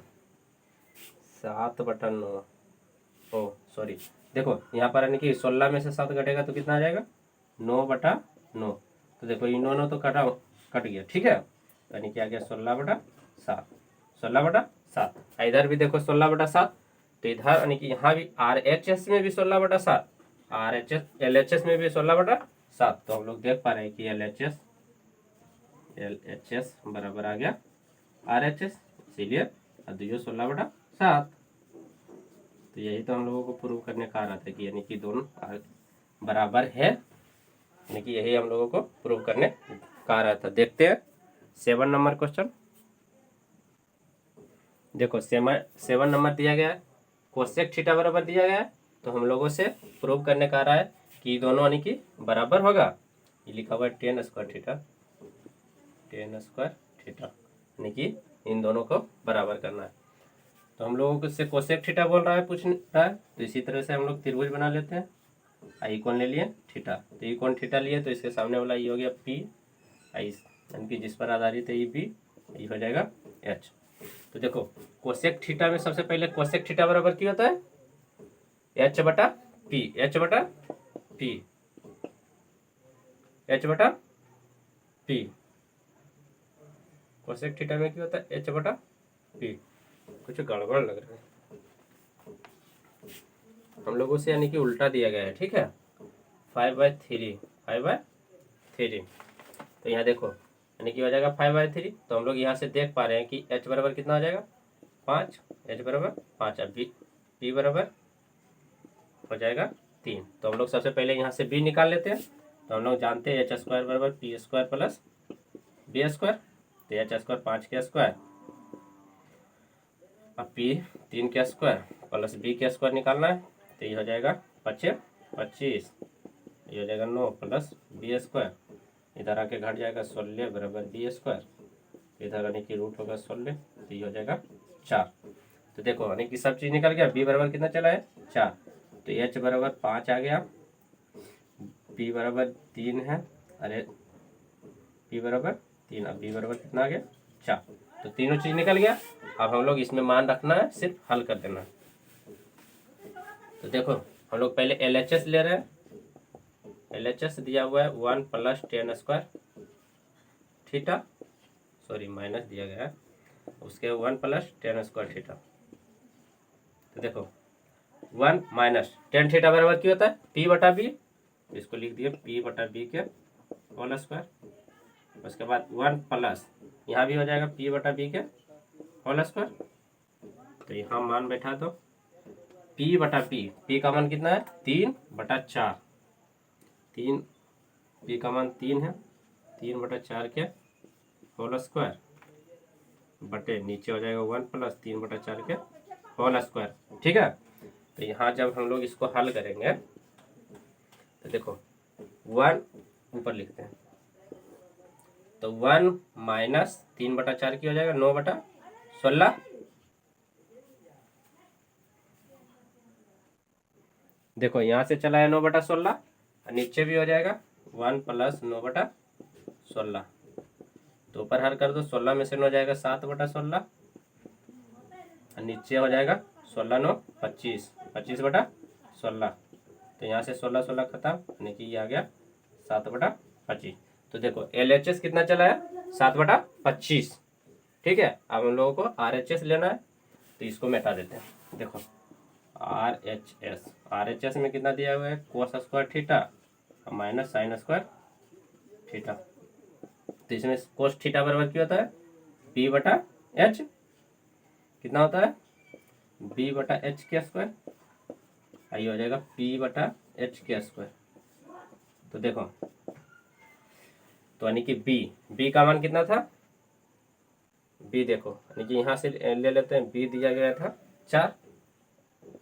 7 बटा 9, ओ सॉरी, देखो यहाँ पर यानी कि 16 में से 7 घटेगा तो कितना आ जाएगा 9 बटा 9। तो देखो ये 9 तो कट गया, ठीक है, यानी कि आ गया 16 बटा 7, 16 बटा 7। इधर भी देखो 16 बटा 7, तो इधर यानी कि यहाँ भी RHS में भी 16 बटा 7, LHS में भी 16 बटा 7। तो हम लोग देख पा रहे हैं कि LHS बराबर आ गया RHS, इसीलिए 2/16/7। तो यही तो हम लोगों को प्रूव करने का आ रहा था कि यानी कि दोनों बराबर है, यानी कि यही हम लोगों को प्रूव करने का आ रहा था। देखते हैं 7 नंबर क्वेश्चन। देखो 7 नंबर दिया गया है, कोसेक थीटा बराबर दिया गया है, तो हम लोगों से प्रूव करने का आ रहा है कि दोनों यानी कि बराबर होगा। ये लिखा हुआ है tan स्क्वायर थीटा, यानी कि इन दोनों को बराबर करना है। तो हम लोगों को इससे कोसेक थीटा बोल रहा है, पूछ रहा है, तो इसी तरह से हम लोग त्रिभुज बना लेते हैं। आई कौन ले लिए थीटा, तो ई कौन थीटा लिए, तो इसके सामने वाला ये हो गया पी, आई यानी कि जिस पर आधारित है ये बी, ये हो जाएगा एच। तो देखो कोसेक थीटा में सबसे पहले कोसेक थीटा बराबर क्या होता है, एच बटा पी, एच बटा पी, एच बटा पी। कोसेक थीटा में क्या होता है, एच बटा पी। कुछ गड़बड़ लग रहा है हम लोगों से, यानी कि उल्टा दिया गया है, ठीक है। 5/3, 5/3। तो यहाँ देखो यानी कि हो जाएगा 5/3। तो हम लोग यहाँ से देख पा रहे हैं कि h बराबर कितना हो जाएगा 5, h बराबर 5। अब b बराबर हो जाएगा 3। तो हम लोग सबसे पहले यहाँ से b निकाल लेते हैं। तो हम लोग जानते हैं h² बराबर p² प्लस b²। तो h² 5 के स्क्वायर, अब p 3 के स्क्वायर प्लस b के स्क्वायर निकालना है। तो ये हो जाएगा 25, ये हो जाएगा 9 प्लस b²। इधर आके घट जाएगा 16 बराबर b²। इधर आने की रूट होगा 16, तो ये हो जाएगा 4। तो देखो यानी कि सब चीज़ निकल गया। b बराबर कितना चला है 4, तो h बराबर 5 आ गया, b बराबर 3 है, अरे b बराबर 3, अब b बराबर कितना आ गया 4। तो तीनों चीज़ निकल गया। अब हम लोग इसमें मान रखना है, सिर्फ हल कर देना है। तो देखो हम लोग पहले LHS ले रहे हैं। LHS दिया हुआ है 1 + tan square theta, sorry minus दिया गया है, उसके 1 + tan स्क्वायर थीटा। तो देखो 1 माइनस tan थीटा बराबर क्या होता है p बटा b, इसको लिख दिए p बटा b के होल स्क्वायर। उसके बाद 1 प्लस यहाँ भी हो जाएगा p बटा b के होल स्क्वायर। तो यहाँ मान बैठा दो p बटा p का मान कितना है 3/4, 3, p का मान 3 है, 3/4 के होल स्क्वायर बटे नीचे हो जाएगा 1 प्लस 3/4 के होल स्क्वायर, ठीक है। तो यहाँ जब हम लोग इसको हल करेंगे तो देखो 1 ऊपर लिखते हैं, तो 1 माइनस 3/4 की हो जाएगा 9/16। देखो यहाँ से चला है 9/16, नीचे भी हो जाएगा 1 प्लस 9/16। तो ऊपर हल कर दो, 16 में से 9 जाएगा 7/16, और नीचे हो जाएगा 16 9 25, 25/16। तो यहाँ से 16 16 खत्म, यानी कि ये आ गया 7/25। तो देखो LHS कितना चला है 7/25, ठीक है। अब हम लोगों को RHS लेना है, तो इसको मिटा देते हैं। देखो RHS में कितना दिया हुआ है कोस square theta minus sign square theta. तो इसमें कोस थीटा बराबर क्या होता है p/h, कितना होता है b/h के स्क्वायर, आई हो जाएगा p/h के स्क्वायर। तो देखो तो यानी कि b का मान कितना था, b देखो यानी कि यहाँ से ले लेते हैं, b दिया गया था 4,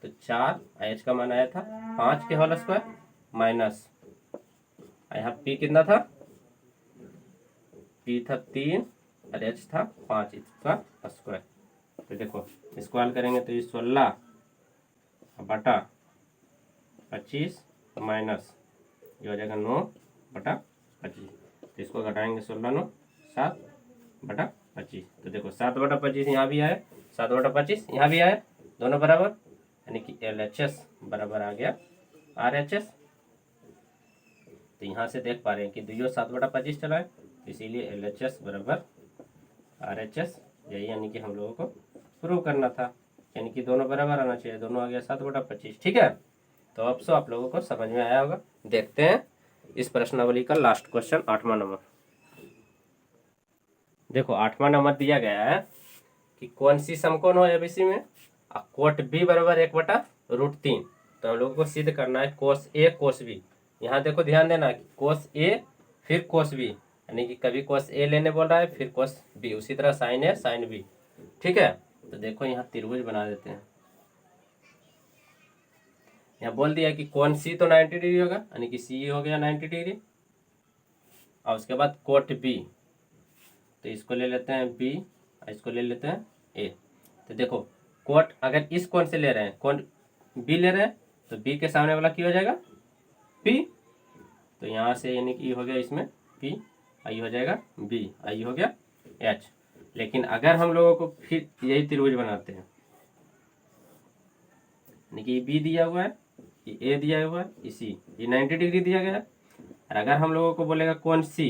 तो 4 h का मान आया था 5 के होल स्क्वायर माइनस यहाँ p कितना था, p था 3 और h था 5, इसका स्क्वायर। तो देखो इसको हल करेंगे तो ये 16/25 माइनस ये हो जाएगा 9/25। तो इसको घटाएंगे 16 9 7/25। तो देखो 7/25 यहाँ भी आए, 7/25 यहाँ भी आए, दोनों बराबर, यानी कि LHS बराबर आ गया RHS। तो यहाँ से देख पा रहे हैं कि दोनों 7/25 चला है, इसीलिए LHS बराबर RHS, यही यानी कि हम लोगों को प्रूव करना था, यानी कि दोनों बराबर आना चाहिए, दोनों आ गया 7/25, ठीक है। तो अब सो आप लोगों को समझ में आया होगा। देखते हैं इस प्रश्नावली का लास्ट क्वेश्चन 8वां नंबर। देखो 8वां नंबर दिया गया है कि कौन सी समकोण हो एबीसी में, और कोट बी बराबर 1/√3। तो हम लोगों को सिद्ध करना है कोस ए कोस बी। यहाँ देखो ध्यान देना कि कोस ए फिर कोस बी, यानी कि कभी कोस ए लेने बोल रहा है फिर कोस बी, उसी तरह साइन ए साइन बी। ठीक है, तो देखो यहाँ त्रिभुज बना देते हैं। यहाँ बोल दिया कि कौन सी तो 90 डिग्री होगा, यानी कि सी हो गया 90 डिग्री, और उसके बाद कोट बी, तो इसको ले लेते हैं बी और इसको ले लेते हैं ए। तो देखो कोट अगर इस कोण से ले रहे हैं, कोण बी ले रहे हैं, तो बी के सामने वाला क्या हो जाएगा पी, तो यहाँ से यानी कि हो गया इसमें पी, आई हो जाएगा बी, आई हो गया एच। लेकिन अगर हम लोगों को फिर यही त्रिभुज बनाते हैं, यानी कि बी दिया हुआ है, ये ए दिया हुआ है, इसी ये 90 डिग्री दिया गया है, और अगर हम लोगों को बोलेगा कौन सी,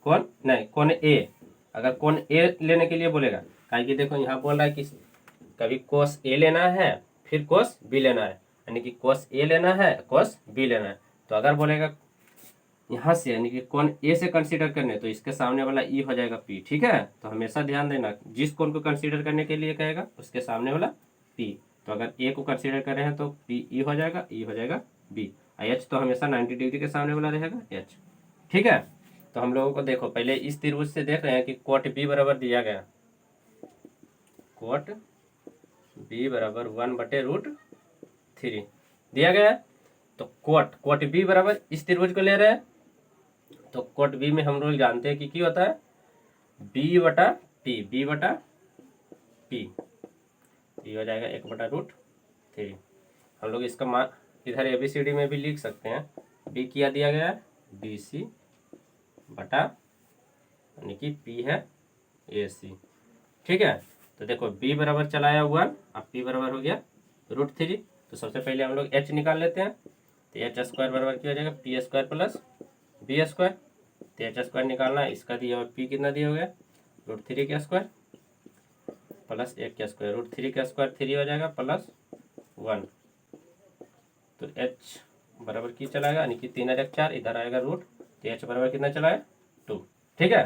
कौन नहीं कौन ए, अगर कौन ए लेने के लिए बोलेगा, काहे कि देखो यहाँ बोल रहा है कि कभी कोस ए लेना है फिर कोस बी लेना है, यानी कि कोस ए लेना है कोस बी लेना है। तो अगर बोलेगा यहाँ से यानी कि कौन ए से कंसीडर करने, तो इसके सामने वाला ई हो जाएगा पी। ठीक है, तो हमेशा ध्यान देना जिस कोण को कंसीडर करने के लिए कहेगा उसके सामने वाला पी। तो अगर ए को कंसीडर कर रहे हैं तो पी ई हो जाएगा, ई हो जाएगा बी, एच तो हमेशा 90 डिग्री के सामने वाला रहेगा एच। ठीक है, तो हम लोगों को देखो पहले इस त्रिभुज से देख रहे हैं कि कोट बी बराबर दिया गया, कोट बी बराबर 1/√3 दिया गया है। तो कोट बी बराबर इस त्रिभुज को ले रहे हैं, तो कोट बी में हम लोग जानते हैं कि क्या होता है बी बटा पी, बी बटा पी, ये हो जाएगा 1/√3। हम लोग इसका मान इधर ABCD में भी लिख सकते हैं, बी किया दिया गया है BC बटा यानी कि पी है AC। ठीक है, तो देखो बी बराबर चलाया 1, अब पी बराबर हो गया √3। तो सबसे पहले हम लोग एच निकाल लेते हैं, तो एच स्क्वायर बराबर क्या हो जाएगा P square plus B square. तो एच स्क्वायर निकालना है, इसका दिया हुआ पी कितना दिया हो गया √3 का स्क्वायर प्लस 1 का स्क्वायर, √3 का स्क्वायर 3 हो जाएगा प्लस 1। तो एच बराबर की चलाएगा यानी कि 3 और 1 4, इधर आएगा रूट, तो एच बराबर कितना चला है 2। ठीक है,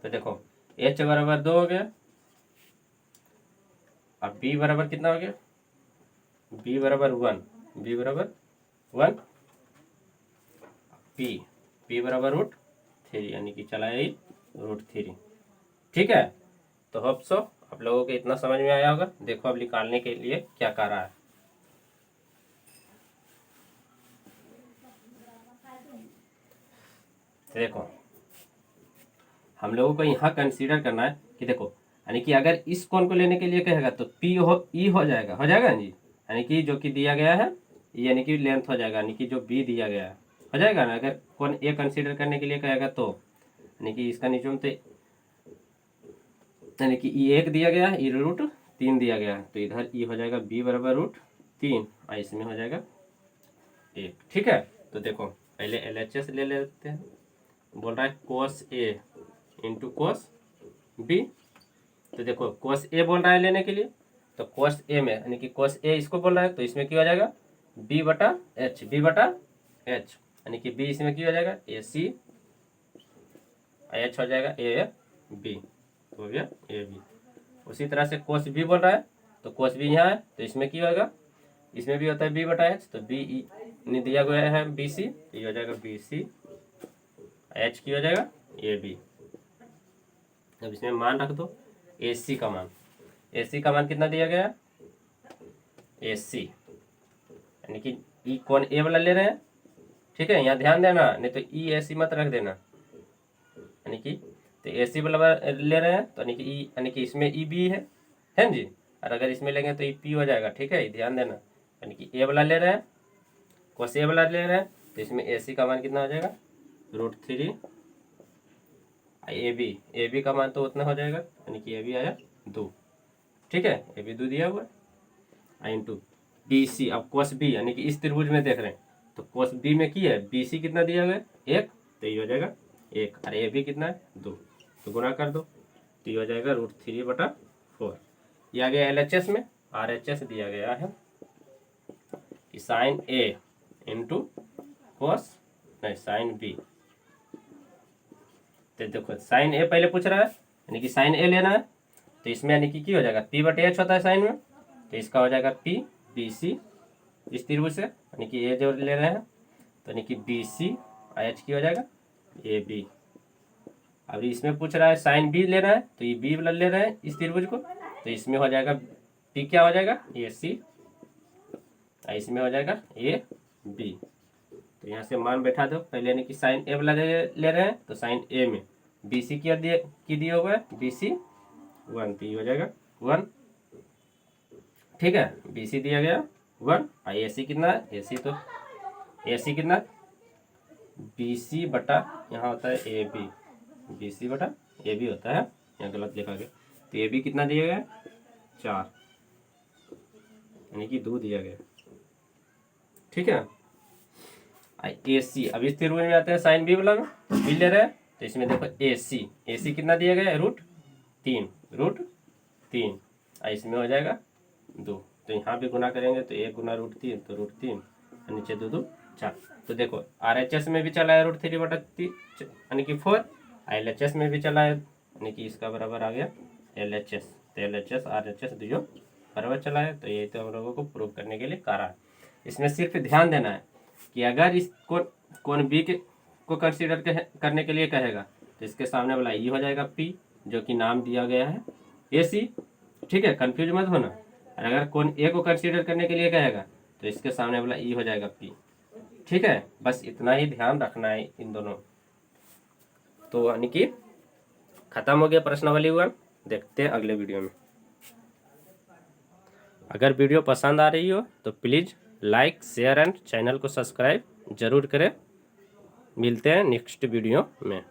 तो देखो एच बराबर 2 हो गया, अब बी बराबर कितना हो गया, बी बराबर 1, बी बराबर 1, पी बराबर √3 यानी कि चलाया ही √3। ठीक है, तो होप सो आप लोगों को इतना समझ में आया होगा। देखो अब निकालने के लिए क्या कर रहा है, देखो हम लोगों को यहाँ कंसीडर करना है कि देखो यानी कि अगर इस कोण को लेने के लिए कहेगा तो पी हो ई हो जाएगा जी, यानी कि जो कि दिया गया है यानी कि लेंथ हो जाएगा, यानी कि जो बी दिया गया है हो जाएगा ना। अगर कोण ए कंसीडर करने के लिए कहेगा तो यानी कि इसका नीचे में तो यानी कि ई 1 दिया गया है, ई √3 दिया गया है, तो इधर ई हो जाएगा बी बराबर √3 और इसमें हो जाएगा 1। ठीक है, तो देखो पहले LHS ले लेते हैं, बोल रहा है कोस ए इंटू कोस बी। तो देखो कोस ए बोल रहा है लेने के लिए, तो कोस ए में यानी कि कोस ए इसको बोल रहा है, तो इसमें क्या हो जाएगा बी बटा एच, बी बटा एच, यानी कि बी इसमें क्या हो जाएगा ए सी, एच हो जाएगा ए बी, तो हो गया ए बी। उसी तरह से कोस बी बोल रहा है, तो कोस बी यहाँ है, तो इसमें क्या होगा, इसमें भी होता है बी बटा एच, तो बी ने दिया गया है बी सी, तो ये हो जाएगा बी सी, एच की हो जाएगा ए बी। अब इसमें मान रख दो ए सी का मान, ए सी का मान कितना दिया गया है ए सी, यानी कि ई कौन ए वाला ले रहे हैं। ठीक है, यहाँ ध्यान देना, नहीं तो ई ए सी मत रख देना, यानी कि तो ए सी वाला ले रहे हैं, तो यानी कि ई यानी कि इसमें ई बी है ना जी, और अगर इसमें लेंगे तो ई पी हो जाएगा। ठीक है, ध्यान देना, यानी कि ए वाला ले रहे हैं, कोस ए वाला ले रहे हैं, तो इसमें ए सी का मान कितना हो जाएगा √3, ए बी का मान तो उतना हो जाएगा, यानी कि ए बी आया 2। ठीक है, ए बी 2 दिया हुआ है इंटू बी सी। अब कोस बी यानी कि इस त्रिभुज में देख रहे हैं, तो कोस बी में की है बी सी कितना दिया हुआ है 1, तो ये हो जाएगा 1, और ए बी कितना है 2, तो गुणा कर दो, तो ये हो जाएगा √3/4। ये आ गया LHS में, RHS दिया गया है कि साइन ए इंटू कोस नहीं साइन बी। तो देखो साइन ए पहले पूछ रहा है, यानी कि साइन ए लेना है, तो इसमें यानी कि हो जाएगा P/H होता है साइन में, तो इसका हो जाएगा PBC इस त्रिभुज से, यानी कि ए जो ले रहे हैं तो यानी कि BC/H की हो जाएगा AB। अभी इसमें पूछ रहा है साइन B ले रहा है, तो ये B ले रहे हैं इस त्रिभुज को, तो इसमें हो जाएगा P क्या हो जाएगा AC, इसमें हो जाएगा AB। तो यहाँ से मान बैठा दो, पहले यानी कि साइन A वाला ले रहे हैं, तो साइन A में BC की दिया हुआ है BC 1, तो ये हो जाएगा 1, ठीक है। BC दिया गया 1, और AC कितना है, AC कितना BC बटा यहाँ होता है AB, BC बटा AB होता है, यहाँ गलत लिखा गया, तो AB कितना दिया गया 4, यानी कि 2 दिया गया, ठीक है। AC अब इस त्रिभुज में आते हैं साइन B वाला में, तो B ले रहे हैं, तो इसमें देखो AC कितना दिया गया है √3, इसमें हो जाएगा 2, तो यहाँ भी गुना करेंगे तो 1 गुना √3 तो √3, नीचे 2 2 4। तो देखो RHS में भी चला है √3/3 यानी कि 4, LHS में भी चला है, यानी कि इसका बराबर आ गया LHS, तो LHS RHS दोनों बराबर चला है। तो ये तो हम लोगों को प्रूव करने के लिए करा है। इसमें सिर्फ ध्यान देना है कि अगर इस कोण B को कंसीडर करने के लिए कहेगा, तो इसके सामने वाला E हो जाएगा P, जो कि नाम दिया गया है AC, ठीक है, कंफ्यूज मत होना। और अगर कोण A को कंसीडर करने के लिए कहेगा, तो इसके सामने वाला E हो जाएगा P, ठीक है। बस इतना ही ध्यान रखना है इन दोनों। तो यानी कि खत्म हो गया प्रश्नावली 1। देखते हैं अगले वीडियो में। अगर वीडियो पसंद आ रही हो तो please like share and channel को सब्सक्राइब जरूर करें। मिलते हैं नेक्स्ट वीडियो में।